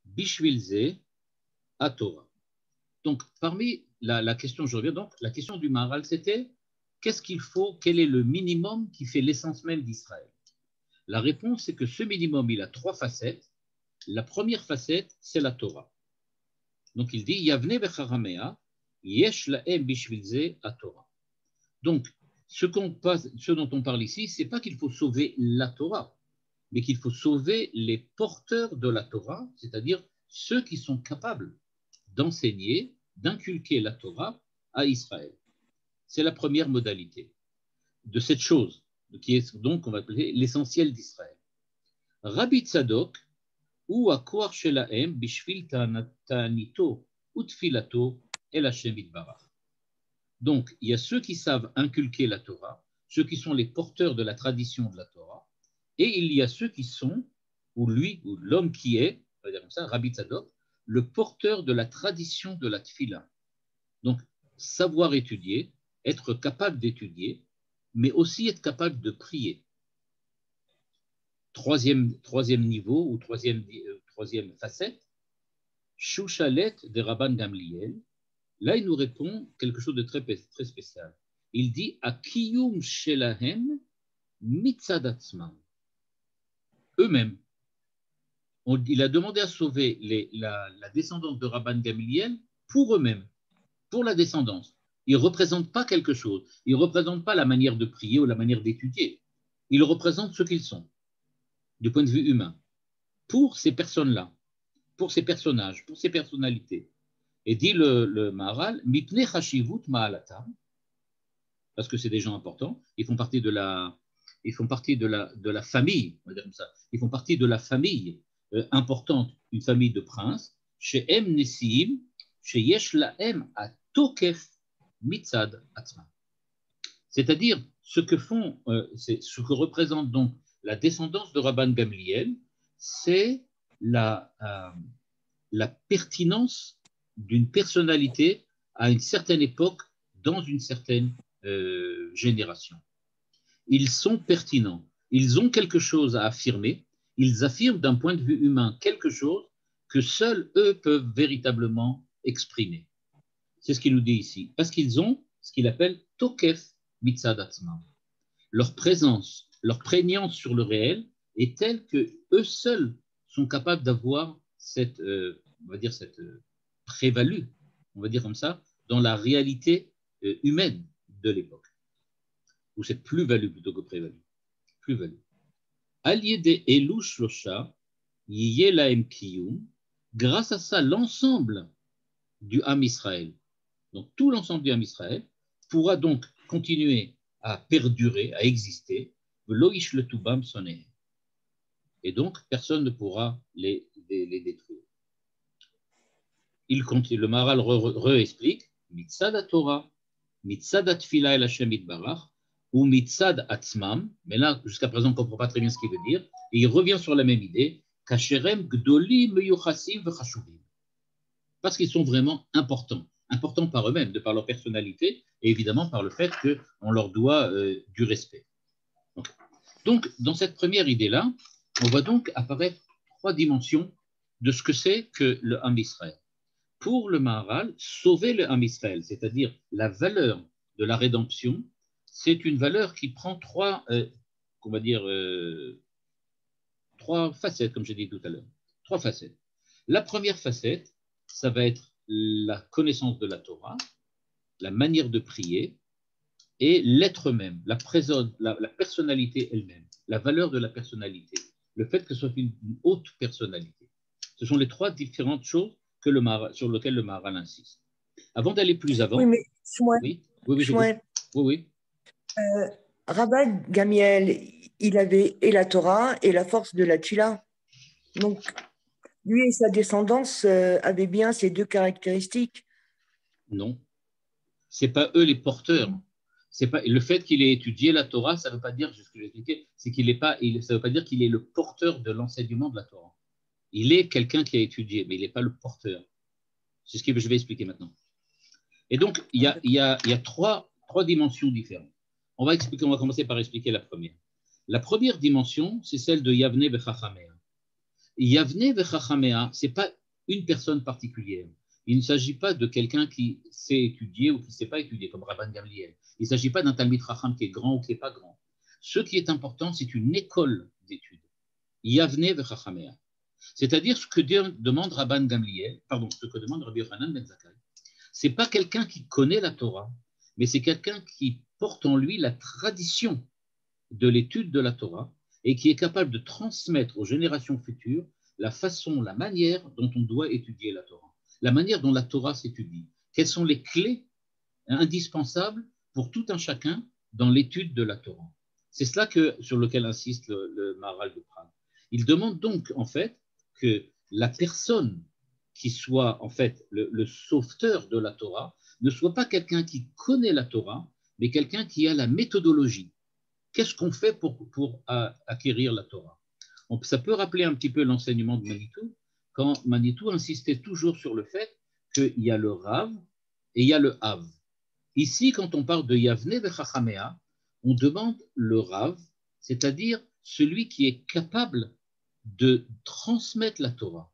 Bishvilze à Torah. Donc, parmi la question, je reviens donc, la question du Maharal, c'était qu'est-ce qu'il faut, quel est le minimum qui fait l'essence même d'Israël? La réponse, c'est que ce minimum, il a trois facettes. La première facette, c'est la Torah. Donc, il dit Yavne becharamea, yesh lahem bishvilze à Torah. Donc, ce dont on parle ici, c'est pas qu'il faut sauver la Torah, mais qu'il faut sauver les porteurs de la Torah, c'est-à-dire ceux qui sont capables d'enseigner, d'inculquer la Torah à Israël. C'est la première modalité de cette chose, qui est donc, on va appeler l'essentiel d'Israël. Rabbi Tzadok, ou Akoar Shelahem, Bishvil Ta'anito, Utfilato, El Hashem Itbarach. Donc, il y a ceux qui savent inculquer la Torah, ceux qui sont les porteurs de la tradition de la Torah, et il y a ceux qui sont, ou l'homme qui est, on va dire comme ça, Rabbi Tzadok, le porteur de la tradition de la Tfila. Donc, savoir étudier, être capable d'étudier, mais aussi être capable de prier. Troisième niveau, ou troisième facette, Shushalet de Rabban Gamliel. Là, il nous répond quelque chose de très, très spécial. Il dit Akiyum Shelahem Mitzadatzman. Eux-mêmes. Il a demandé à sauver la descendance de Rabban Gamliel pour eux-mêmes, pour la descendance. Ils ne représentent pas quelque chose. Ils ne représentent pas la manière de prier ou la manière d'étudier. Ils représentent ce qu'ils sont, du point de vue humain, pour ces personnes-là, pour ces personnages, pour ces personnalités. Et dit le Maharal, Mipne Chashivut Ma'alatam, parce que c'est des gens importants, ils font partie de la famille, on va dire comme ça. Ils font partie de la famille importante, une famille de princes, chez Em Nesiim, chez Yesh Lahem Atokef Mitzad Atzma. C'est-à-dire ce que représente donc la descendance de Rabban Gamliel, c'est la pertinence d'une personnalité à une certaine époque dans une certaine génération. Ils sont pertinents, ils ont quelque chose à affirmer, ils affirment d'un point de vue humain quelque chose que seuls eux peuvent véritablement exprimer. C'est ce qu'il nous dit ici, parce qu'ils ont ce qu'il appelle Tokef Mitzad Atzma. Leur présence, leur prégnance sur le réel est telle que eux seuls sont capables d'avoir cette, on va dire cette prévalue, on va dire comme ça, dans la réalité humaine de l'époque. Ou cette plus-value plutôt que prévalue. Plus-value. Aliédé Elou Shlosha, Yiyeh Lahem Kiyum, grâce à ça, l'ensemble du Ham Israël, donc tout l'ensemble du Ham Israël, pourra donc continuer à perdurer, à exister, Loïch le Toubam Soneh. Et donc, personne ne pourra les détruire. Le Maharal re-explique, Mitzad Torah, Mitzad Tfila El Hashem Itbarach, ou Mitzad Atzmam, mais là, jusqu'à présent, on ne comprend pas très bien ce qu'il veut dire, et il revient sur la même idée, Kasherem Gdolim Meyuchasim V'Chashuvim. Parce qu'ils sont vraiment importants par eux-mêmes, de par leur personnalité, et évidemment par le fait qu'on leur doit du respect. Donc, dans cette première idée-là, on voit donc apparaître trois dimensions de ce que c'est que le Ham Israël. Pour le Maharal, sauver le Ham Israël, c'est-à-dire la valeur de la rédemption, c'est une valeur qui prend trois facettes, comme j'ai dit tout à l'heure. Trois facettes. La première facette, ça va être la connaissance de la Torah, la manière de prier et l'être même, la personnalité elle-même, la valeur de la personnalité, le fait que ce soit une haute personnalité. Ce sont les trois différentes choses sur lesquelles le Maharal insiste. Avant d'aller plus avant… Oui, mais oui. Rabban Gamliel, il avait et la Torah et la force de la Tfila. Donc, lui et sa descendance avaient bien ces deux caractéristiques. Non, ce n'est pas eux les porteurs. C'est pas, le fait qu'il ait étudié la Torah, ça ne veut pas dire, ce que j'ai expliqué, c'est qu'il n'est pas, ça ne veut pas dire qu'il est le porteur de l'enseignement de la Torah. Il est quelqu'un qui a étudié, mais il n'est pas le porteur. C'est ce que je vais expliquer maintenant. Et donc, il y a trois dimensions différentes. On va commencer par expliquer la première. La première dimension, c'est celle de Yavne Bechachamea. Yavne vechachamea, ce n'est pas une personne particulière. Il ne s'agit pas de quelqu'un qui sait étudier ou qui ne sait pas étudier, comme Rabban Gamliel. Il ne s'agit pas d'un Talmid Chacham qui est grand ou qui n'est pas grand. Ce qui est important, c'est une école d'études. Yavne vechachamea. C'est-à-dire ce que demande Rabban Gamliel, pardon, ce que demande Rabbi Yochanan ben Zakkai. Ce n'est pas quelqu'un qui connaît la Torah, mais c'est quelqu'un qui porte en lui la tradition de l'étude de la Torah et qui est capable de transmettre aux générations futures la façon, la manière dont on doit étudier la Torah, la manière dont la Torah s'étudie. Quelles sont les clés indispensables pour tout un chacun dans l'étude de la Torah. C'est cela sur lequel insiste le Maharal de Prague. Il demande donc en fait que la personne qui soit en fait le sauveteur de la Torah ne soit pas quelqu'un qui connaît la Torah, mais quelqu'un qui a la méthodologie. Qu'est-ce qu'on fait pour acquérir la Torah? Ça peut rappeler un petit peu l'enseignement de Manitou, quand Manitou insistait toujours sur le fait qu'il y a le Rav et il y a le Hav. Ici, quand on parle de Yavne vechachamea, on demande le Rav, c'est-à-dire celui qui est capable de transmettre la Torah.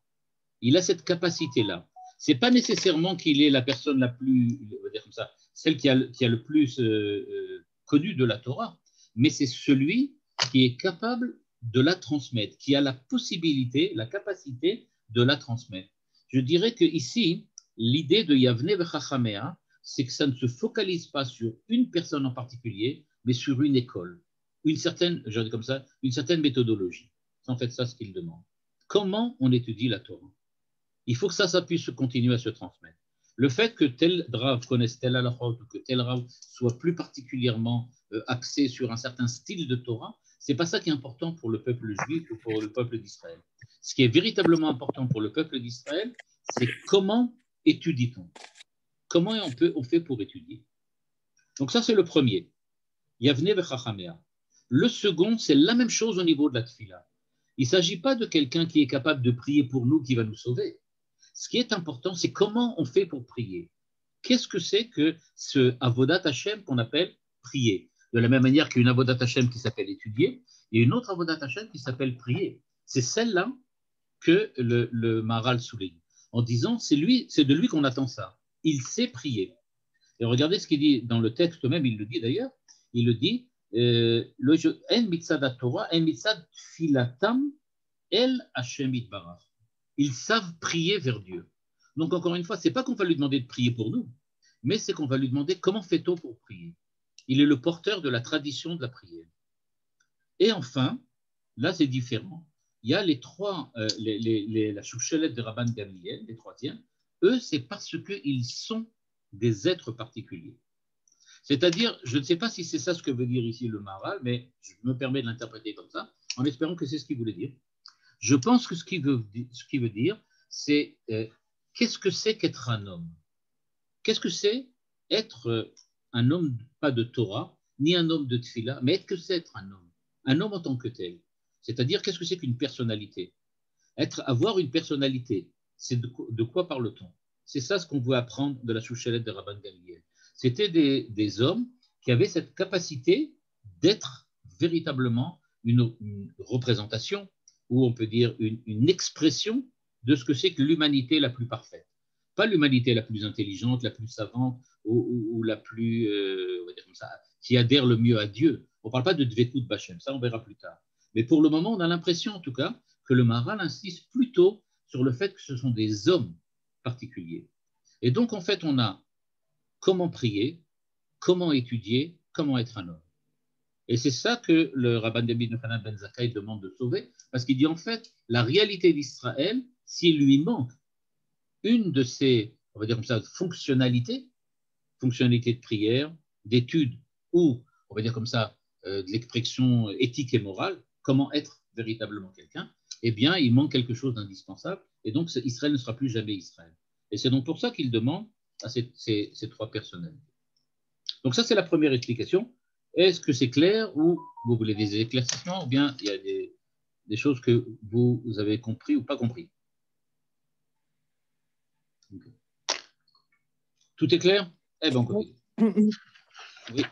Il a cette capacité-là. Ce n'est pas nécessairement qu'il est la personne la plus, on va dire comme ça, celle qui a le plus connu de la Torah, mais c'est celui qui est capable de la transmettre, qui a la possibilité, la capacité de la transmettre. Je dirais qu'ici, l'idée de Yavne vechachamea, c'est que ça ne se focalise pas sur une personne en particulier, mais sur une école, une certaine méthodologie. C'est en fait ça ce qu'il demande. Comment on étudie la Torah? Il faut que ça puisse continuer à se transmettre. Le fait que tel Rav connaisse tel halachot ou que tel Rav soit plus particulièrement axé sur un certain style de Torah, c'est pas ça qui est important pour le peuple juif ou pour le peuple d'Israël. Ce qui est véritablement important pour le peuple d'Israël, c'est comment étudie-t-on? Comment on fait pour étudier? Donc ça, c'est le premier. Yavne vechachamea. Le second, c'est la même chose au niveau de la tfila. Il ne s'agit pas de quelqu'un qui est capable de prier pour nous, qui va nous sauver. Ce qui est important, c'est comment on fait pour prier. Qu'est-ce que c'est que ce avodat Hashem qu'on appelle prier? De la même manière qu'il y a une avodat Hashem qui s'appelle étudier, il y a une autre avodat Hashem qui s'appelle prier. C'est celle-là que le Maharal souligne, en disant c'est de lui qu'on attend ça. Il sait prier. Et regardez ce qu'il dit dans le texte même, il le dit d'ailleurs, il le dit En mitzad Torah, en mitzad filatam el Hashem itbarach. Ils savent prier vers Dieu. Donc encore une fois, ce n'est pas qu'on va lui demander de prier pour nous, mais c'est qu'on va lui demander comment fait-on pour prier. Il est le porteur de la tradition de la prière. Et enfin, là c'est différent, il y a les trois, la chouchelette de Rabban Gamliel, les troisièmes, eux c'est parce qu'ils sont des êtres particuliers. C'est-à-dire, je ne sais pas si c'est ça ce que veut dire ici le Maharal, mais je me permets de l'interpréter comme ça, en espérant que c'est ce qu'il voulait dire. Je pense que ce qu'il veut dire, c'est qu'est-ce que c'est qu'être un homme? Qu'est-ce que c'est être un homme, pas de Torah, ni un homme de Tfila, mais qu'est-ce que c'est être un homme? Un homme en tant que tel. C'est-à-dire, qu'est-ce que c'est qu'une personnalité? Avoir une personnalité, c'est de quoi parle-t-on? C'est ça ce qu'on veut apprendre de la chouchelette de Rabban Gamliel. C'était des hommes qui avaient cette capacité d'être véritablement une représentation, ou on peut dire une expression de ce que c'est que l'humanité la plus parfaite. Pas l'humanité la plus intelligente, la plus savante, ou la plus, on va dire comme ça, qui adhère le mieux à Dieu. On ne parle pas de Dvekut Bachem, ça on verra plus tard. Mais pour le moment, on a l'impression en tout cas que le Maharal insiste plutôt sur le fait que ce sont des hommes particuliers. Et donc en fait, on a comment prier, comment étudier, comment être un homme. Et c'est ça que le Rabban David Yochanan ben Zakkai demande de sauver, parce qu'il dit en fait, la réalité d'Israël, s'il lui manque une de ces, on va dire comme ça, fonctionnalités de prière, d'étude, ou, on va dire comme ça, de l'expression éthique et morale, comment être véritablement quelqu'un, eh bien, il manque quelque chose d'indispensable, et donc Israël ne sera plus jamais Israël. Et c'est donc pour ça qu'il demande à ces trois personnalités. Donc ça, c'est la première explication. Est-ce que c'est clair ou vous voulez des éclaircissements ou bien il y a des choses que vous avez compris ou pas compris? Okay. Tout est clair? Eh bien, on continue. Oui.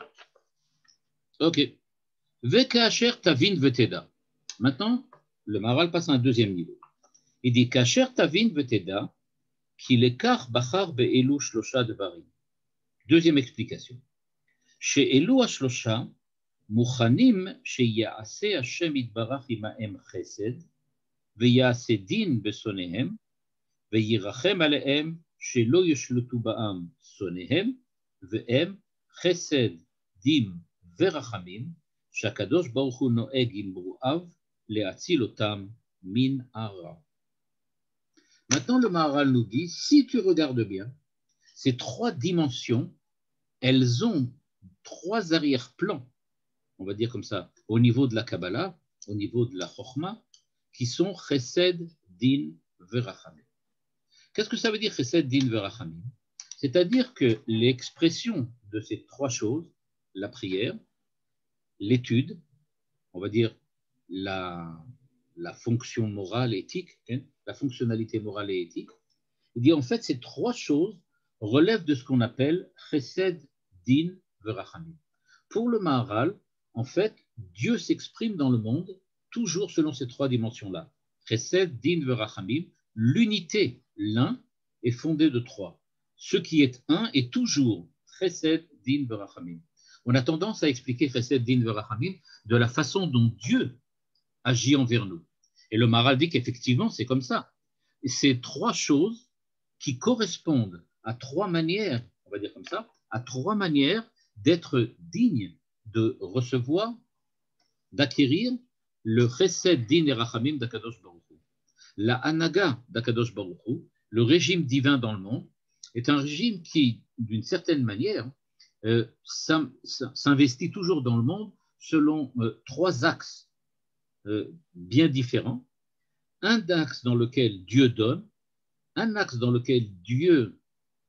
Ok. Vekacher tavin veteda. Maintenant, le Maharal passe à un deuxième niveau. Il dit Kasher tavin veteda ki lekach bachar be'elu shlosha devarim. Deuxième explication. Chez Elu ashlosha, muchanim sheyase Hashem itbarach imahem chesed, veyase din besonehem, veyirachem alehem shelo yeshlutu ba'am sonehem, ve'em chesed dim verachamim, shakadosh baruch hu noeg im ru'av le'atzil otam min hara. Maintenant, le Maharal nous dit, si tu regardes bien, ces trois dimensions, elles ont trois arrière-plans, on va dire comme ça, au niveau de la Kabbalah, au niveau de la Chokhmah, qui sont Chesed, Din, Verachamim. Qu'est-ce que ça veut dire Chesed, Din, Verachamim? C'est-à-dire que l'expression de ces trois choses, la prière, l'étude, on va dire la fonction morale et éthique, la fonctionnalité morale et éthique, il dit en fait ces trois choses relèvent de ce qu'on appelle Chesed, Din, Verachamim. Pour le Maharal, en fait, Dieu s'exprime dans le monde toujours selon ces trois dimensions-là. Chesed, Din, Verachamim, l'unité, l'un, est fondé de trois. Ce qui est un est toujours Chesed, Din, Verachamim. On a tendance à expliquer Chesed, Din, Verachamim de la façon dont Dieu agit envers nous. Et le Maharal dit qu'effectivement, c'est comme ça. Et c'est trois choses qui correspondent à trois manières, on va dire comme ça, à trois manières d'être digne de recevoir, d'acquérir le Chesed, Din et Rachamim d'Akadosh Baruch Hu. La Hanaga d'Akadosh Baruch Hu, le régime divin dans le monde, est un régime qui, d'une certaine manière, s'investit toujours dans le monde selon trois axes bien différents. Un axe dans lequel Dieu donne, un axe dans lequel Dieu,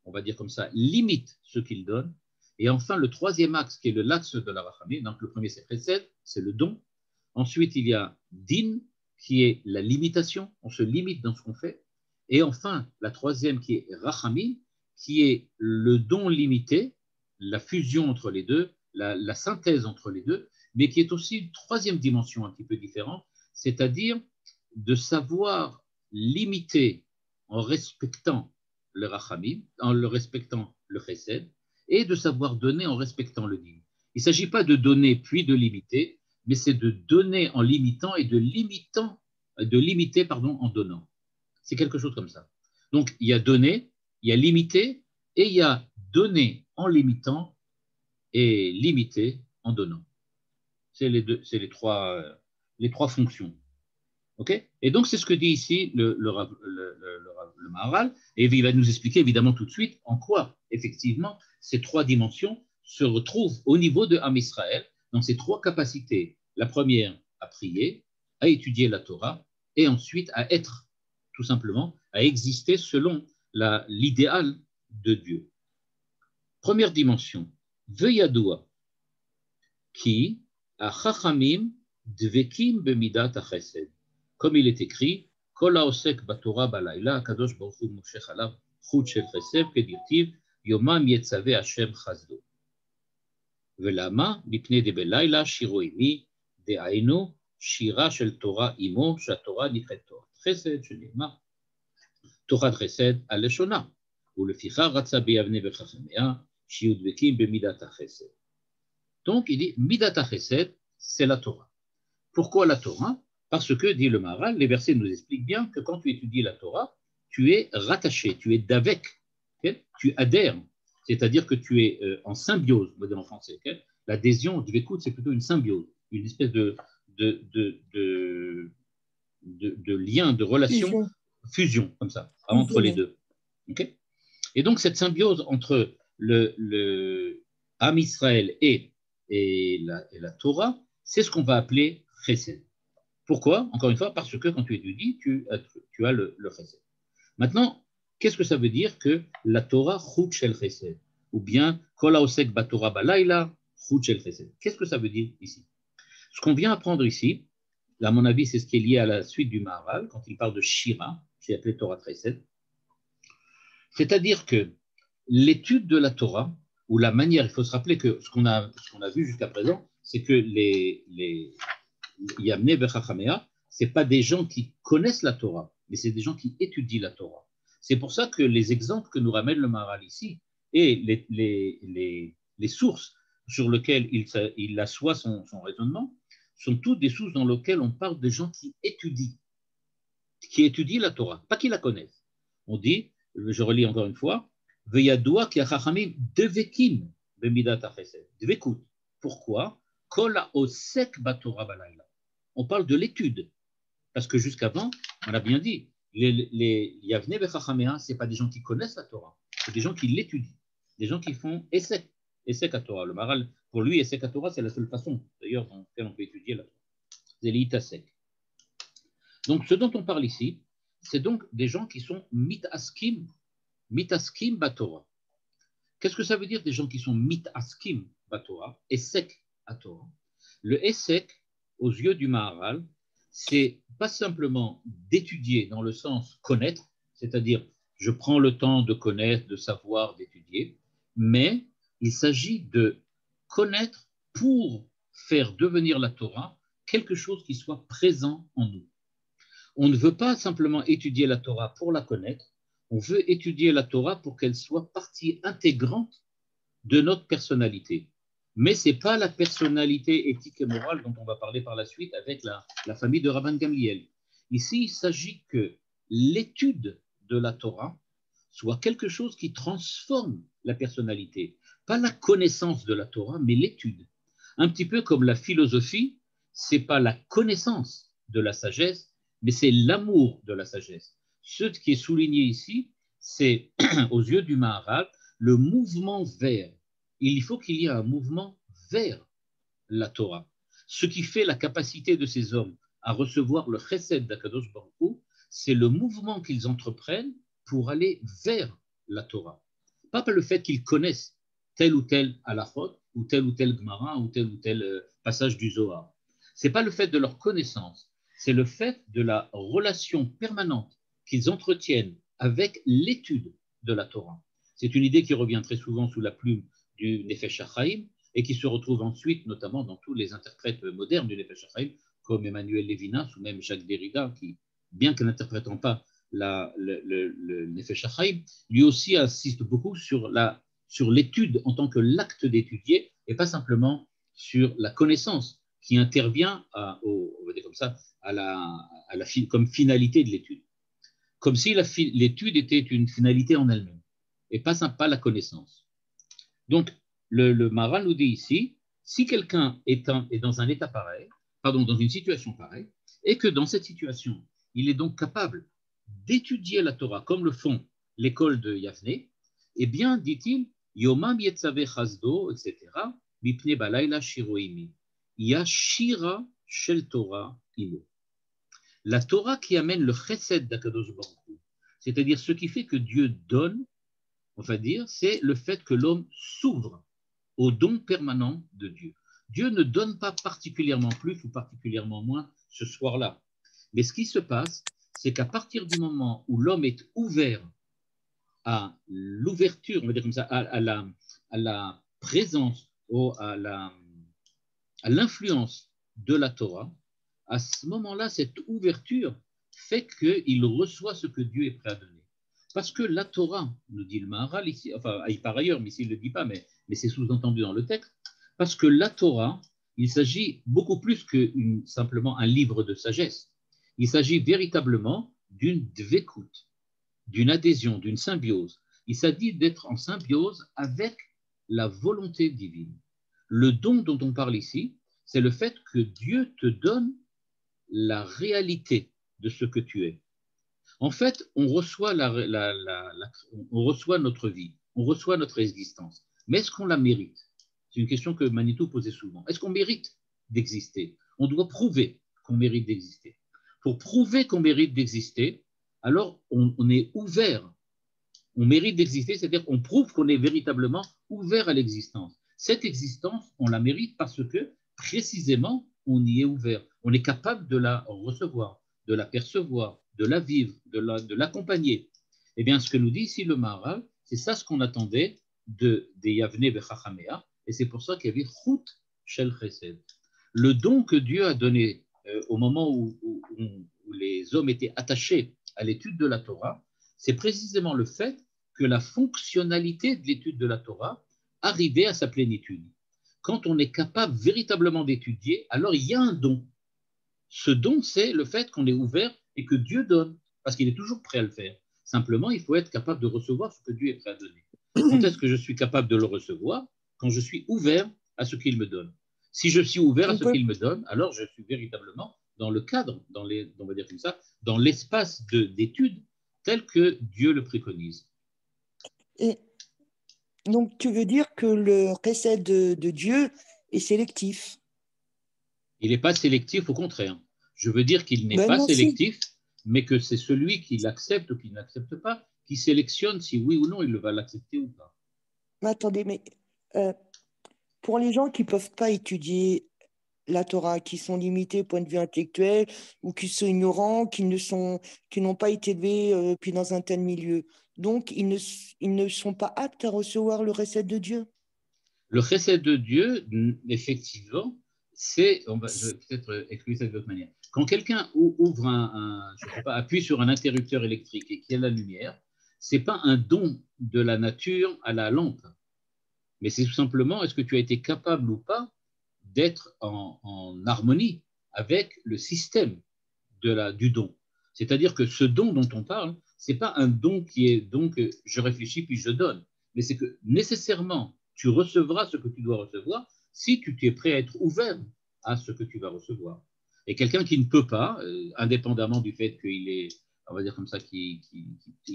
on va dire comme ça, limite ce qu'il donne, et enfin le troisième axe qui est l'axe de la Rachamim. Donc le premier c'est Chesed, c'est le don. Ensuite il y a Din qui est la limitation, on se limite dans ce qu'on fait. Et enfin la troisième qui est Rachamim, qui est le don limité, la fusion entre les deux, la synthèse entre les deux, mais qui est aussi une troisième dimension un petit peu différente, c'est-à-dire de savoir limiter en respectant le Rachamim, en le respectant le Chesed, et de savoir donner en respectant le Din. Il ne s'agit pas de donner puis de limiter, mais c'est de donner en limitant et de limiter en donnant. C'est quelque chose comme ça. Donc il y a donner, il y a limiter, et il y a donner en limitant et limiter en donnant. C'est les trois fonctions. Okay? Et donc, c'est ce que dit ici le Maharal, et il va nous expliquer évidemment tout de suite en quoi, effectivement, ces trois dimensions se retrouvent au niveau de Am Israël, dans ces trois capacités. La première, à prier, à étudier la Torah, et ensuite à être, tout simplement, à exister selon l'idéal de Dieu. Première dimension, Veyadoua, qui a Chachamim dvekim bemidat ha-chesed. Comme il est écrit, Kol haosek batorah balayla, Kadosh Baruch Hu moshech alav chut shel chesed, kedirtiv, yomam yetzaveh Hashem chazdo. Velama, mipnei de belayla, shiro imi, de'ainu, shira shel Torah imo, shatorah nichet Torah chesed, shenema, Torah chesed al-leshona, uleficha ratza beyavne vechachamea, shiu dvekim bemidat ha-chesed. Donc, il dit, Midat ha-Chesed, c'est la Torah. Pourquoi la Torah? Parce que, dit le Maharal, les versets nous expliquent bien que quand tu étudies la Torah, tu es rattaché, tu es d'avec, okay? Tu adhères, c'est-à-dire que tu es en symbiose, on va dire en français. Okay? L'adhésion, dvekout, c'est plutôt une symbiose, une espèce de lien, de relation, fusion comme ça, entre les deux. Okay? Et donc, cette symbiose entre le Am Israël et la Torah, c'est ce qu'on va appeler Chesed. Pourquoi? Encore une fois, parce que quand tu étudies, tu as le Chesed. Maintenant, qu'est-ce que ça veut dire que la Torah chut shel Chesed? Ou bien, Kol haosek batorah balayla, chut shel Chesed. Qu'est-ce que ça veut dire ici? Ce qu'on vient apprendre ici, à mon avis, c'est ce qui est lié à la suite du Maharal, quand il parle de Shira, qui est appelé Torah Chesed. C'est-à-dire que l'étude de la Torah, ou la manière, il faut se rappeler que ce qu'on a vu jusqu'à présent, c'est que les Yamne Vechachamea, ce n'est pas des gens qui connaissent la Torah, mais c'est des gens qui étudient la Torah. C'est pour ça que les exemples que nous ramène le Maharal ici et les sources sur lesquelles il assoit son raisonnement sont toutes des sources dans lesquelles on parle de gens qui étudient la Torah, pas qui la connaissent. On dit, je relis encore une fois, Veyadoua ki hachachamim devekim bemidat hachesed. Devekut. Pourquoi? Kol haosek batorah balayla. On parle de l'étude. Parce que jusqu'avant, on a bien dit, les Yavne Bechachamea, ce n'est pas des gens qui connaissent la Torah, c'est des gens qui l'étudient, des gens qui font essai à Torah. Le Maharal, pour lui, essai à Torah, c'est la seule façon, d'ailleurs, dans laquelle on peut étudier la Torah. C'est l'Itasek. Donc, ce dont on parle ici, c'est donc des gens qui sont mitaskim batorah. Qu'est-ce que ça veut dire des gens qui sont mitaskim batorah, essek à Torah? Le essek, aux yeux du Maharal, c'est pas simplement d'étudier dans le sens connaître, c'est-à-dire je prends le temps de connaître, de savoir, d'étudier, mais il s'agit de connaître pour faire devenir la Torah quelque chose qui soit présent en nous. On ne veut pas simplement étudier la Torah pour la connaître, on veut étudier la Torah pour qu'elle soit partie intégrante de notre personnalité. Mais ce n'est pas la personnalité éthique et morale dont on va parler par la suite avec la famille de Rabban Gamliel. Ici, il s'agit que l'étude de la Torah soit quelque chose qui transforme la personnalité. Pas la connaissance de la Torah, mais l'étude. Un petit peu comme la philosophie, ce n'est pas la connaissance de la sagesse, mais c'est l'amour de la sagesse. Ce qui est souligné ici, c'est, aux yeux du Maharal, le mouvement vers. Il faut qu'il y ait un mouvement vers la Torah. Ce qui fait la capacité de ces hommes à recevoir le chesed d'Akadosh Baruch Hu, c'est le mouvement qu'ils entreprennent pour aller vers la Torah. Pas par le fait qu'ils connaissent tel ou tel halachot, ou tel gemara, ou tel passage du Zohar. Ce n'est pas le fait de leur connaissance, c'est le fait de la relation permanente qu'ils entretiennent avec l'étude de la Torah. C'est une idée qui revient très souvent sous la plume du Nefesh HaChaim et qui se retrouve ensuite notamment dans tous les interprètes modernes du Nefesh HaChaim, comme Emmanuel Levinas ou même Jacques Derrida, qui, bien que n'interprétant pas le Nefesh HaChaim, lui aussi insiste beaucoup sur l'étude en tant que l'acte d'étudier et pas simplement sur la connaissance qui intervient on va dire comme ça, comme finalité de l'étude. Comme si l'étude était une finalité en elle-même et pas la connaissance. Donc, le Maharal nous dit ici, si quelqu'un est dans un état pareil, dans une situation pareille, et que dans cette situation, il est donc capable d'étudier la Torah comme le font l'école de Yavne, eh bien, dit-il, Yomam Yetzave Chazdo, etc., Mipne Balayla Shiroimi, Yashira Shel Torah Imo. La Torah qui amène le chesed d'Akadosh Baruch Hu, c'est-à-dire ce qui fait que Dieu donne, on va dire, c'est le fait que l'homme s'ouvre au don permanent de Dieu. Dieu ne donne pas particulièrement plus ou particulièrement moins ce soir-là. Mais ce qui se passe, c'est qu'à partir du moment où l'homme est ouvert à l'ouverture, on va dire comme ça, à la présence, à l'influence de la Torah, à ce moment-là, cette ouverture fait qu'il reçoit ce que Dieu est prêt à donner. Parce que la Torah, nous dit le Maharal ici, enfin par ailleurs, mais ici il ne le dit pas, mais c'est sous-entendu dans le texte, parce que la Torah, il s'agit beaucoup plus que simplement un livre de sagesse. Il s'agit véritablement d'une dvekut, d'une adhésion, d'une symbiose. Il s'agit d'être en symbiose avec la volonté divine. Le don dont on parle ici, c'est le fait que Dieu te donne la réalité de ce que tu es. En fait, on reçoit notre vie, on reçoit notre existence. Mais est-ce qu'on la mérite? C'est une question que Manitou posait souvent. Est-ce qu'on mérite d'exister? On doit prouver qu'on mérite d'exister. Pour prouver qu'on mérite d'exister, alors on est ouvert. On mérite d'exister, c'est-à-dire qu'on prouve qu'on est véritablement ouvert à l'existence. Cette existence, on la mérite parce que, précisément, on y est ouvert. On est capable de la recevoir, de la percevoir, de la vivre, de l'accompagner. Eh bien, ce que nous dit ici le Maharal, c'est ça ce qu'on attendait des Yavne Bechachamea, et c'est pour ça qu'il y avait Chut Shel Chesed. Le don que Dieu a donné au moment où les hommes étaient attachés à l'étude de la Torah, c'est précisément le fait que la fonctionnalité de l'étude de la Torah arrivait à sa plénitude. Quand on est capable véritablement d'étudier, alors il y a un don. Ce don, c'est le fait qu'on est ouvert et que Dieu donne, parce qu'il est toujours prêt à le faire. Simplement, il faut être capable de recevoir ce que Dieu est prêt à donner. Quand est-ce que je suis capable de le recevoir? Quand je suis ouvert à ce qu'il me donne. Si je suis ouvert à ce qu'il me donne, alors je suis véritablement dans le cadre, on va dire comme ça, dans l'espace d'étude tel que Dieu le préconise. Et donc, tu veux dire que le chesed de Dieu est sélectif? Il n'est pas sélectif, au contraire. Je veux dire qu'il n'est pas non, sélectif, mais que c'est celui qui l'accepte ou qui ne l'accepte pas, qui sélectionne si oui ou non il va l'accepter ou pas. Mais attendez, mais pour les gens qui ne peuvent pas étudier la Torah, qui sont limités au point de vue intellectuel ou qui sont ignorants, qui n'ont pas été élevés puis dans un tel milieu, donc ils ne sont pas aptes à recevoir le recette de Dieu. Le chesed de Dieu, effectivement, je vais peut-être expliquer ça de l'autre manière. Quand quelqu'un ouvre je sais pas, appuie sur un interrupteur électrique et qu'il y a la lumière, c'est pas un don de la nature à la lampe, mais c'est tout simplement est-ce que tu as été capable ou pas d'être en harmonie avec le système du don. C'est-à-dire que ce don dont on parle, c'est pas un don qui est donc je réfléchis puis je donne, mais c'est que nécessairement tu recevras ce que tu dois recevoir si tu es prêt à être ouvert à ce que tu vas recevoir. Et quelqu'un qui ne peut pas, indépendamment du fait qu'il est, on va dire comme ça, qui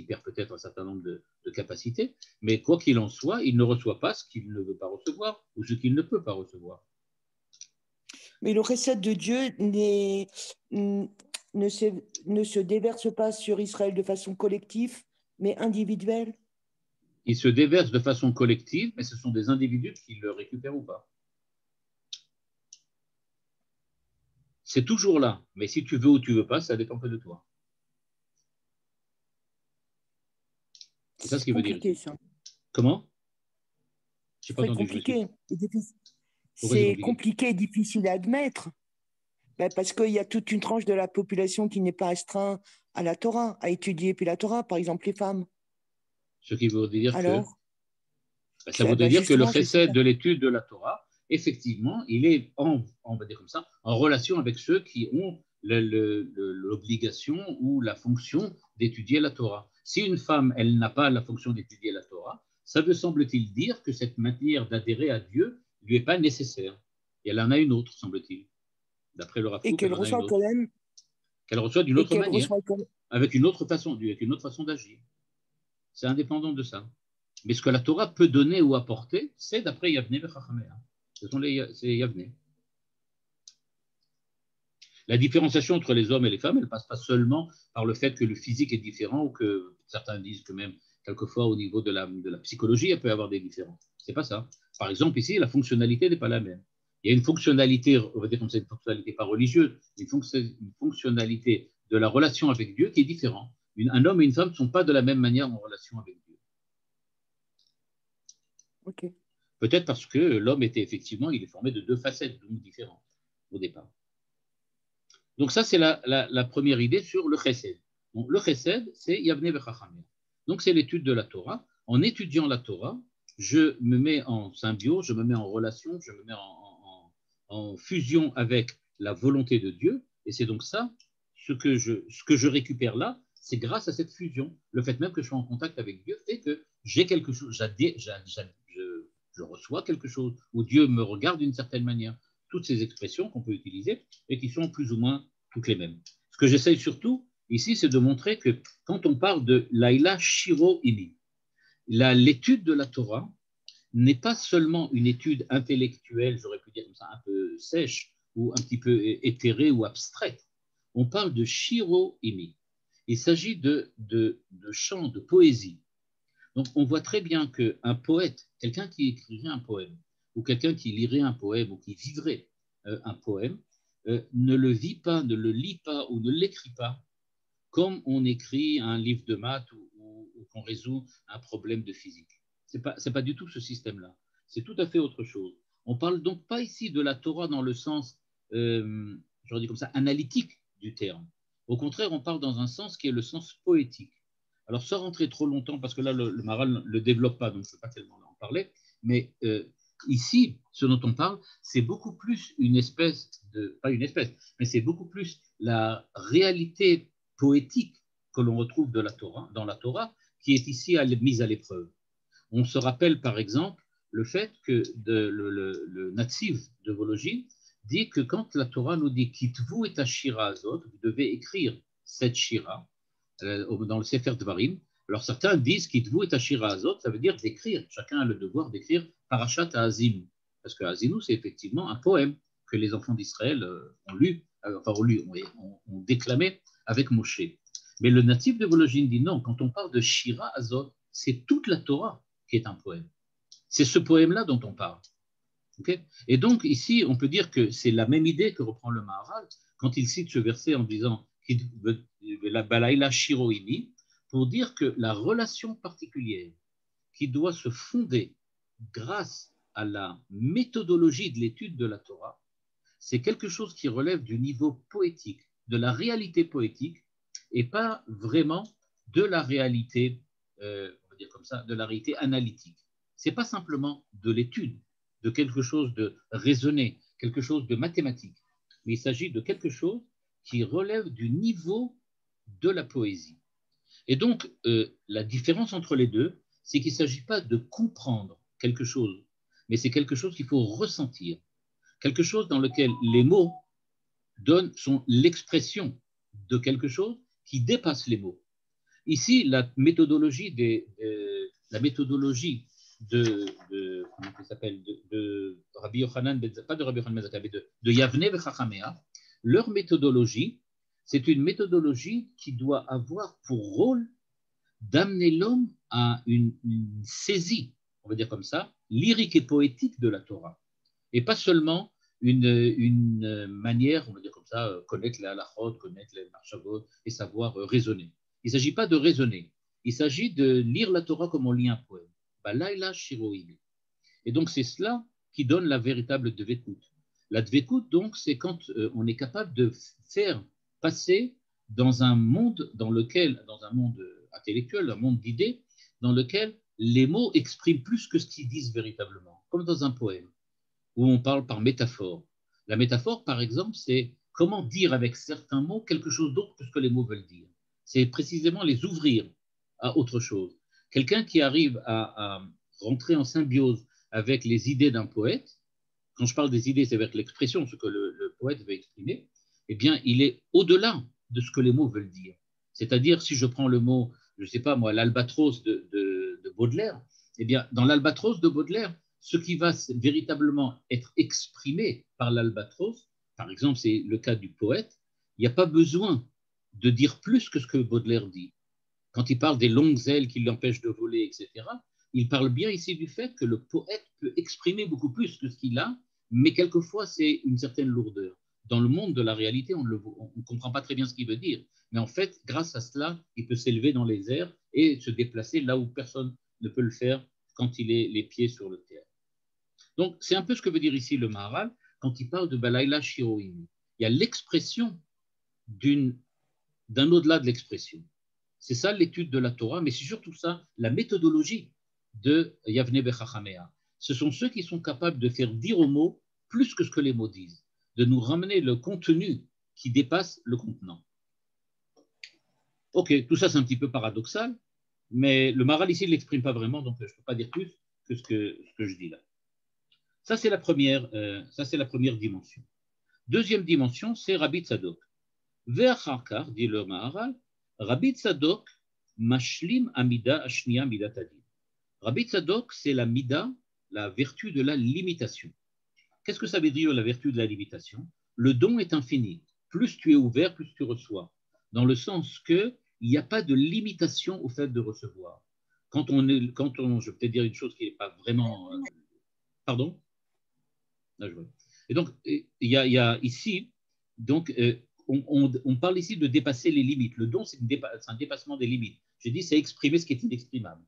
perd peut-être un certain nombre de capacités, mais quoi qu'il en soit, il ne reçoit pas ce qu'il ne veut pas recevoir ou ce qu'il ne peut pas recevoir. Mais le recette de Dieu ne se déverse pas sur Israël de façon collective, mais individuelle. Il se déverse de façon collective, mais ce sont des individus qui le récupèrent ou pas. C'est toujours là, mais si tu veux ou tu veux pas, ça dépend que de toi. C'est ça ce qu'il veut dire ici. Ça. Comment? C'est compliqué. C'est compliqué et difficile à admettre. Parce qu'il y a toute une tranche de la population qui n'est pas restreinte à la Torah, à étudier puis la Torah, par exemple les femmes. Ce qui veut dire alors, ça voudrait dire que le chesed de l'étude de la Torah, effectivement, il est on va dire comme ça, en relation avec ceux qui ont l'obligation ou la fonction d'étudier la Torah. Si une femme, elle n'a pas la fonction d'étudier la Torah, ça veut semble-t-il dire que cette manière d'adhérer à Dieu lui est pas nécessaire. Et elle en a une autre, semble-t-il. D'après le Rav Kook, et qu'elle reçoit quand même. Qu'elle reçoit d'une autre manière, avec une autre façon d'agir. C'est indépendant de ça. Mais ce que la Torah peut donner ou apporter, c'est d'après Yavne et Chachamea. C'est Yavne. La différenciation entre les hommes et les femmes, elle ne passe pas seulement par le fait que le physique est différent ou que certains disent que même quelquefois au niveau de la psychologie, il peut y avoir des différences. C'est pas ça. Par exemple, ici, la fonctionnalité n'est pas la même. Il y a une fonctionnalité, on va dire comme c'est une fonctionnalité pas religieuse, une fonctionnalité de la relation avec Dieu qui est différente. Un homme et une femme ne sont pas de la même manière en relation avec Dieu. Okay. Peut-être parce que l'homme était effectivement, il est formé de deux facettes, donc différentes au départ. Donc ça, c'est la première idée sur le chesed. Donc, le chesed, c'est Yavne v'chachamim. Donc c'est l'étude de la Torah. En étudiant la Torah, je me mets en symbiose, je me mets en relation, je me mets en fusion avec la volonté de Dieu. Et c'est donc ça, ce que je récupère là, c'est grâce à cette fusion. Le fait même que je sois en contact avec Dieu fait que j'ai quelque chose, je reçois quelque chose, où Dieu me regarde d'une certaine manière. Toutes ces expressions qu'on peut utiliser et qui sont plus ou moins toutes les mêmes. Ce que j'essaye surtout ici, c'est de montrer que quand on parle de Laïla Shiro Imi, l'étude de la Torah n'est pas seulement une étude intellectuelle, j'aurais pu dire comme ça, un peu sèche ou un petit peu éthérée ou abstraite. On parle de Shiro Imi. Il s'agit de chants, de poésie. Donc on voit très bien qu'un poète, quelqu'un qui écrirait un poème, ou quelqu'un qui lirait un poème, ou qui vivrait un poème, ne le vit pas, ne le lit pas, ou ne l'écrit pas comme on écrit un livre de maths ou qu'on résout un problème de physique. C'est pas du tout ce système-là. C'est tout à fait autre chose. On parle donc pas ici de la Torah dans le sens, je dis comme ça, analytique du terme. Au contraire, on parle dans un sens qui est le sens poétique. Alors, sans rentrer trop longtemps, parce que là, le Maharal ne le développe pas, donc je ne peux pas tellement en parler, mais ici, ce dont on parle, c'est beaucoup plus une espèce de, pas une espèce, mais c'est beaucoup plus la réalité poétique que l'on retrouve de la Torah, dans la Torah, qui est ici mise à l'épreuve. On se rappelle par exemple le fait que le Netziv de Vologine dit que quand la Torah nous dit Kitvu et Ashira Azot, vous devez écrire cette Shira dans le Sefer Dvarim. Alors certains disent Kitvu et Ashira Azot, ça veut dire d'écrire. Chacun a le devoir d'écrire Parashat Azinu, parce que Azinu c'est effectivement un poème que les enfants d'Israël ont lu, ont déclamé avec Moshe. Mais le Netziv de Vologine dit non, quand on parle de Shira Azot, c'est toute la Torah qui est un poème. C'est ce poème-là dont on parle. Okay. Et donc, ici, on peut dire que c'est la même idée que reprend le Maharal quand il cite ce verset en disant la Balaïla Shiroini, pour dire que la relation particulière qui doit se fonder grâce à la méthodologie de l'étude de la Torah, c'est quelque chose qui relève du niveau poétique, de la réalité poétique, et pas vraiment de la réalité, on va dire comme ça, de la réalité analytique. Ce n'est pas simplement de l'étude, de quelque chose de raisonné, quelque chose de mathématique, mais il s'agit de quelque chose qui relève du niveau de la poésie. Et donc, la différence entre les deux, c'est qu'il ne s'agit pas de comprendre quelque chose, mais c'est quelque chose qu'il faut ressentir, quelque chose dans lequel les mots sont l'expression de quelque chose qui dépasse les mots. Ici, la méthodologie comment ça s'appelle, de Rabbi Yochanan, pas de Rabbi Yochanan Ben Zakkai, mais de Yavne Vechachamea, leur méthodologie, c'est une méthodologie qui doit avoir pour rôle d'amener l'homme à une saisie, on va dire comme ça, lyrique et poétique de la Torah, et pas seulement une manière, on va dire comme ça, connaître les halachot, connaître les marchavot et savoir raisonner. Il ne s'agit pas de raisonner, il s'agit de lire la Torah comme on lit un poème. Balaïla Shiroïli. Et donc c'est cela qui donne la véritable dvekut. La dvekut, donc, c'est quand on est capable de faire passer dans un monde dans un monde intellectuel, un monde d'idées, dans lequel les mots expriment plus que ce qu'ils disent véritablement, comme dans un poème où on parle par métaphore. La métaphore, par exemple, c'est comment dire avec certains mots quelque chose d'autre que ce que les mots veulent dire. C'est précisément les ouvrir à autre chose. Quelqu'un qui arrive à rentrer en symbiose avec les idées d'un poète, quand je parle des idées, c'est avec l'expression, ce que le poète veut exprimer, eh bien, il est au-delà de ce que les mots veulent dire. C'est-à-dire, si je prends le mot, je ne sais pas moi, l'albatros de Baudelaire, eh bien, dans l'albatros de Baudelaire, ce qui va véritablement être exprimé par l'albatros, par exemple, c'est le cas du poète, il n'y a pas besoin de dire plus que ce que Baudelaire dit. Quand il parle des longues ailes qui l'empêchent de voler, etc., il parle bien ici du fait que le poète peut exprimer beaucoup plus que ce qu'il a, mais quelquefois c'est une certaine lourdeur. Dans le monde de la réalité, on ne comprend pas très bien ce qu'il veut dire, mais en fait, grâce à cela, il peut s'élever dans les airs et se déplacer là où personne ne peut le faire quand il est les pieds sur le terre. Donc, c'est un peu ce que veut dire ici le Maharal quand il parle de Balaïla Shiroïm. Il y a l'expression d'un au-delà de l'expression. C'est ça l'étude de la Torah, mais c'est surtout ça la méthodologie de Yavne Bechachamea. Ce sont ceux qui sont capables de faire dire aux mots plus que ce que les mots disent, de nous ramener le contenu qui dépasse le contenant. Ok, tout ça c'est un petit peu paradoxal, mais le Maharal ici ne l'exprime pas vraiment, donc je ne peux pas dire plus que ce que je dis là. Ça c'est la première dimension. Deuxième dimension, c'est Rabbi Tzadok. Ve'acharkar, dit le Maharal, Rabbi Tzadok mashlim amida ashnia midat adin. Rabbi Tzadok, c'est la mida, la vertu de la limitation. Qu'est-ce que ça veut dire la vertu de la limitation? Le don est infini. Plus tu es ouvert, plus tu reçois. Dans le sens qu'il n'y a pas de limitation au fait de recevoir. Je vais peut-être dire une chose qui n'est pas vraiment... pardon? Là, je vois. Et donc, il y a ici, donc, on parle ici de dépasser les limites. Le don, c'est un dépassement des limites. J'ai dit, c'est exprimer ce qui est inexprimable,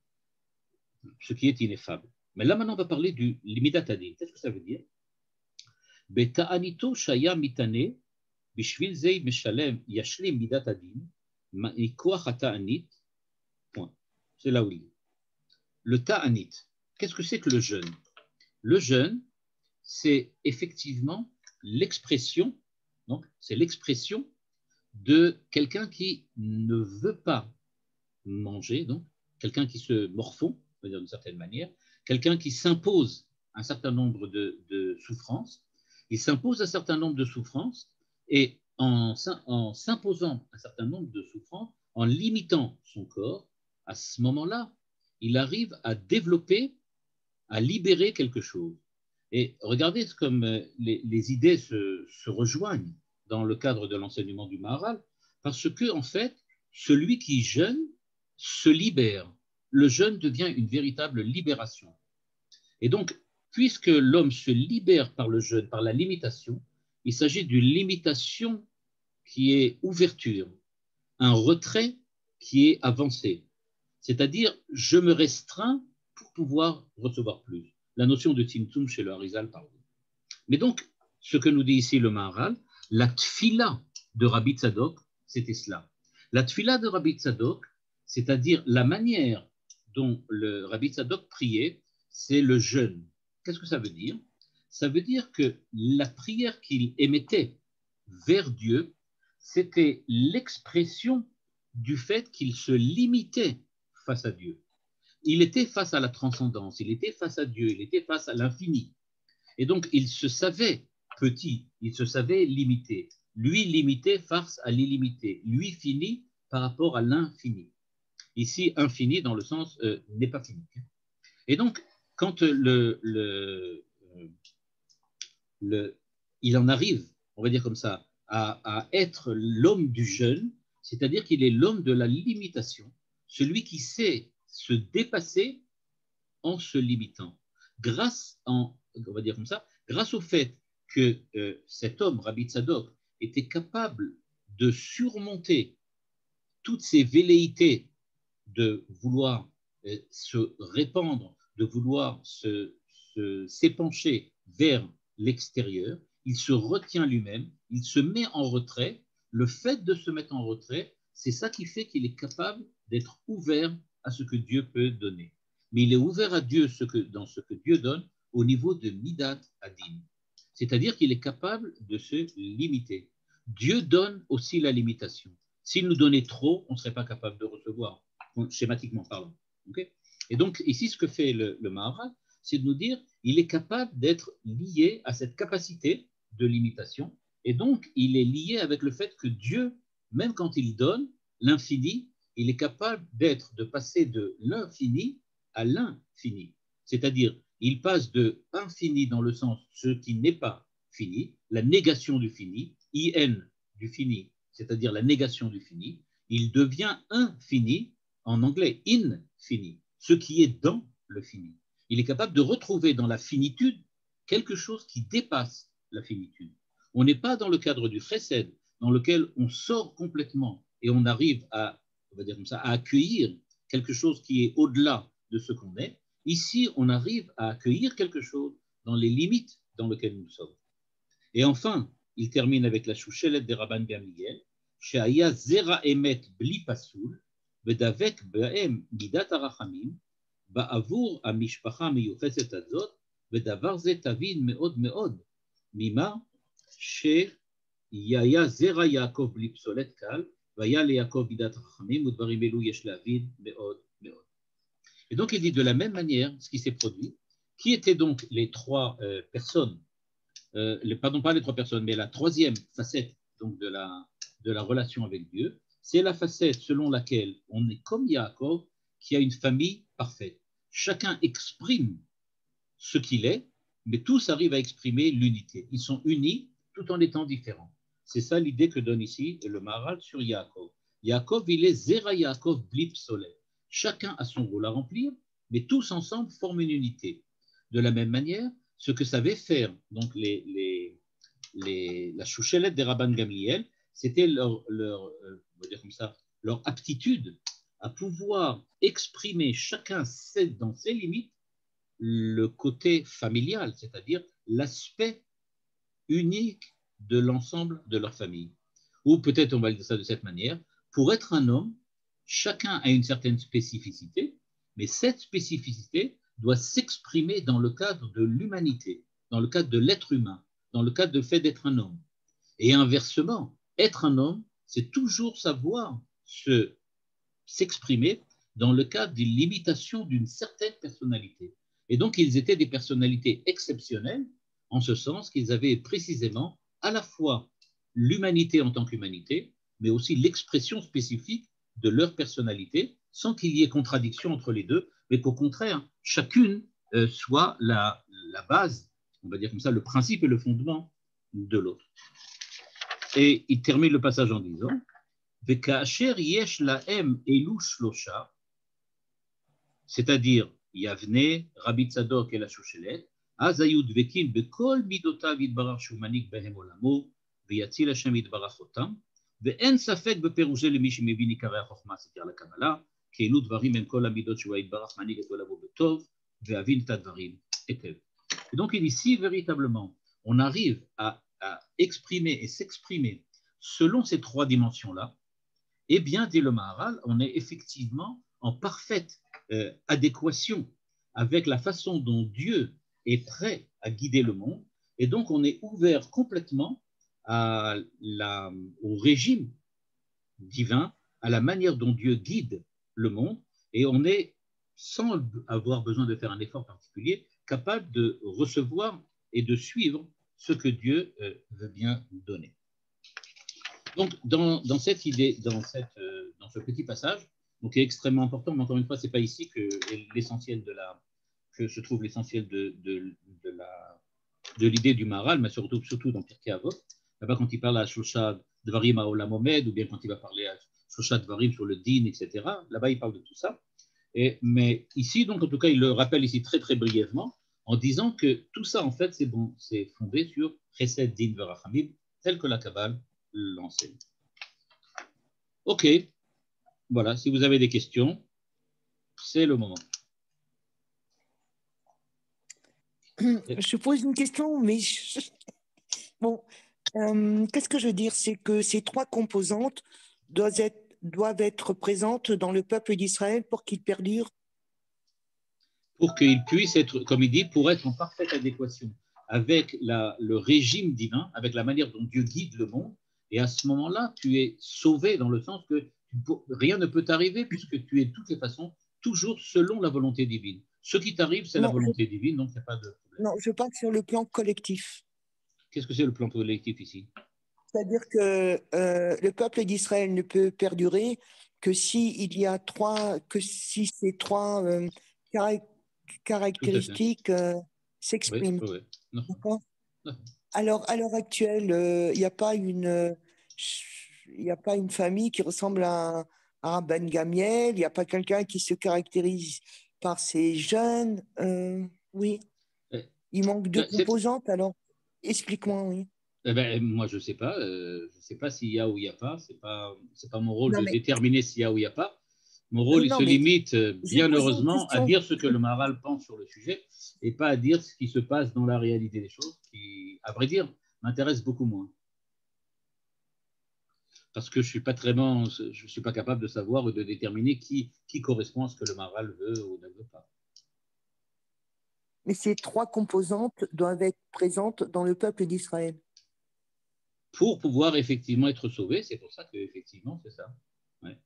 ce qui est ineffable. Mais là, maintenant, on va parler du limitatadé. Qu'est-ce que ça veut dire? Beta'anito shaya mitane Bishvil zei meshalem yashlim midat adin, ma'ikoach ta'anit. Point. C'est là où il est. Le ta'anit. Qu'est-ce que c'est que le jeûne? Le jeûne, c'est effectivement l'expression, donc c'est l'expression de quelqu'un qui ne veut pas manger, donc quelqu'un qui se morfond, on va dire d'une certaine manière, quelqu'un qui s'impose un certain nombre de souffrances. Il s'impose un certain nombre de souffrances et en s'imposant un certain nombre de souffrances, en limitant son corps, à ce moment-là, il arrive à développer, à libérer quelque chose. Et regardez comme les idées se rejoignent dans le cadre de l'enseignement du Maharal, parce que, en fait, celui qui jeûne se libère. Le jeûne devient une véritable libération. Et donc, puisque l'homme se libère par le jeûne, par la limitation, il s'agit d'une limitation qui est ouverture, un retrait qui est avancé. C'est-à-dire, je me restreins pour pouvoir recevoir plus. La notion de Tzimtzum chez le Harizal, pardon. Mais donc, ce que nous dit ici le Maharal, la tfila de Rabbi Tzadok, c'était cela. La tfila de Rabbi Tzadok, c'est-à-dire la manière dont le Rabbi Tzadok priait, c'est le jeûne. Qu'est-ce que ça veut dire? Ça veut dire que la prière qu'il émettait vers Dieu, c'était l'expression du fait qu'il se limitait face à Dieu. Il était face à la transcendance, il était face à Dieu, il était face à l'infini. Et donc, il se savait petit, il se savait limité. Lui limité face à l'illimité. Lui fini par rapport à l'infini. Ici, infini dans le sens n'est pas fini. Et donc, quand il en arrive, on va dire comme ça, à être l'homme du jeûne, c'est-à-dire qu'il est l'homme de la limitation, celui qui sait se dépasser en se limitant. On va dire comme ça, grâce au fait que cet homme, Rabbi Tzadok, était capable de surmonter toutes ces velléités de vouloir se répandre, de vouloir s'épancher vers l'extérieur, il se retient lui-même, il se met en retrait. Le fait de se mettre en retrait, c'est ça qui fait qu'il est capable d'être ouvert à ce que Dieu peut donner. Mais il est ouvert à Dieu dans ce que Dieu donne au niveau de Midat Adin. C'est-à-dire qu'il est capable de se limiter. Dieu donne aussi la limitation. S'il nous donnait trop, on ne serait pas capable de recevoir, schématiquement parlant. Okay? Et donc, ici, ce que fait le Maharal, c'est de nous dire il est capable d'être lié à cette capacité de limitation. Et donc, il est lié avec le fait que Dieu, même quand il donne l'infini, il est capable de passer de l'infini à l'infini. C'est-à-dire, il passe de infini dans le sens ce qui n'est pas fini, la négation du fini, in du fini, c'est-à-dire la négation du fini, il devient infini, en anglais infini, ce qui est dans le fini. Il est capable de retrouver dans la finitude quelque chose qui dépasse la finitude. On n'est pas dans le cadre du chesed, dans lequel on sort complètement et on arrive à, on va dire comme ça, à accueillir quelque chose qui est au-delà de ce qu'on est. Ici, on arrive à accueillir quelque chose dans les limites dans lesquelles nous sommes. Et enfin, il termine avec la chouchelet des Rabban Gamliel, Sheaya zera emet bli pasoul, ודבק בהם מידת הרחמים, בעבור המשפחה המיוחסת הזאת, ודבר זה תבין מאוד מאוד, ממה שהיה זרע יעקב בלי פסולת קל, והיה ליעקב מידת הרחמים, ודברים אלו יש להבין מאוד מאוד. Et donc il dit de la même manière ce qui s'est produit, qui étaient donc les trois personnes, pardon, pas les trois personnes, mais la troisième facette donc, de la relation avec Dieu, c'est la facette selon laquelle on est comme Yaakov, qui a une famille parfaite. Chacun exprime ce qu'il est, mais tous arrivent à exprimer l'unité. Ils sont unis tout en étant différents. C'est ça l'idée que donne ici le Maharal sur Yaakov. Yaakov, il est Zera Yaakov Blip Soleil. Chacun a son rôle à remplir, mais tous ensemble forment une unité. De la même manière, ce que savaient faire donc la chouchelette des Rabban Gamliel, c'était on va dire comme ça, leur aptitude à pouvoir exprimer chacun dans ses limites le côté familial, c'est-à-dire l'aspect unique de l'ensemble de leur famille. Ou peut-être on va dire ça de cette manière, pour être un homme, chacun a une certaine spécificité, mais cette spécificité doit s'exprimer dans le cadre de l'humanité, dans le cadre de l'être humain, dans le cadre du fait d'être un homme. Et inversement, être un homme, c'est toujours savoir s'exprimer dans le cadre de l'imitation d'une certaine personnalité. Et donc, ils étaient des personnalités exceptionnelles, en ce sens qu'ils avaient précisément à la fois l'humanité en tant qu'humanité, mais aussi l'expression spécifique de leur personnalité, sans qu'il y ait contradiction entre les deux, mais qu'au contraire, chacune soit la base, on va dire comme ça, le principe et le fondement de l'autre. Et il termine le passage en disant וכאשר יש להם אלו שלושה, c'est-à-dire יבנה, רבי צדוק אל השושלת, אז היו דבקים בכל מידותיו יתברך שהוא מנהיג בהם עולמו, ויציל השם יתברך אותם, ואין ספק בפירושי למי שמבין עיקרי החוכמה סתר לקבלה, כי אלו דברים הם כל המידות שהוא יתברך מנהיג את עולמו בטוב, והבין את הדברים היטב. Et donc ici, véritablement, on arrive à exprimer et s'exprimer selon ces trois dimensions-là. Eh bien, dit le Maharal, on est effectivement en parfaite adéquation avec la façon dont Dieu est prêt à guider le monde, et donc on est ouvert complètement au régime divin, à la manière dont Dieu guide le monde, et on est, sans avoir besoin de faire un effort particulier, capable de recevoir et de suivre ce que Dieu veut bien donner. Donc, dans cette idée, dans ce petit passage, donc qui est extrêmement important, mais encore une fois, ce n'est pas ici que se trouve l'essentiel de l'idée du Maharal, mais surtout dans Pirkei Avot. Là-bas, quand il parle à Shosha Dvarim Haolam Omed, ou bien quand il va parler à Shosha Dvarim sur le Din, etc., là-bas, il parle de tout ça. Mais ici, donc, en tout cas, il le rappelle ici très, très brièvement, en disant que tout ça, en fait, c'est fondé sur Chesed, Din, Verachamim, tel que la Kabbale l'enseigne. Ok, voilà, si vous avez des questions, c'est le moment. Je pose une question, mais bon, qu'est-ce que je veux dire? C'est que ces trois composantes doivent être présentes dans le peuple d'Israël pour qu'il perdure. Pour qu'il puisse être, comme il dit, pour être en parfaite adéquation avec le régime divin, avec la manière dont Dieu guide le monde. Et à ce moment-là, tu es sauvé dans le sens que rien ne peut t'arriver puisque tu es de toutes les façons toujours selon la volonté divine. Ce qui t'arrive, c'est la volonté divine, donc il n'y a pas de problème. Non, je parle sur le plan collectif. Qu'est-ce que c'est le plan collectif ici? C'est-à-dire que le peuple d'Israël ne peut perdurer que si ces trois caractéristiques s'expriment. Oui. D'accord. Alors, à l'heure actuelle, il n'y a pas une famille qui ressemble à un Ben Gamiel, il n'y a pas quelqu'un qui se caractérise par ses jeunes. Oui. Il manque deux composantes, alors explique-moi, oui. Moi, je ne sais pas. Je sais pas s'il y a ou il n'y a pas. C'est pas mon rôle de déterminer s'il y a ou il n'y a pas. Mon rôle, il se limite, bien heureusement, à dire ce que le Maharal pense sur le sujet et pas à dire ce qui se passe dans la réalité des choses, qui, à vrai dire, m'intéresse beaucoup moins. Parce que je suis pas capable de savoir ou de déterminer qui correspond à ce que le Maharal veut ou ne veut pas. Mais ces trois composantes doivent être présentes dans le peuple d'Israël. Pour pouvoir effectivement être sauvé, c'est pour ça qu'effectivement, c'est ça. Ouais.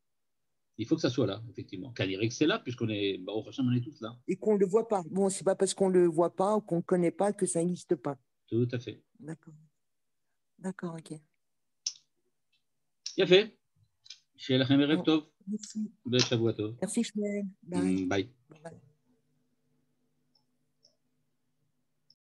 Il faut que ça soit là, effectivement. Qu'à dire que c'est là, puisqu'on est, au prochain, on est tous là. Et qu'on ne le voit pas. Bon, c'est pas parce qu'on le voit pas ou qu'on ne connaît pas que ça n'existe pas. Tout à fait. D'accord. D'accord, ok. Bien fait. Chez la Tov. Merci. Bel Shavuot Tov. Merci, Shmuel. Bye. Bye. Bye.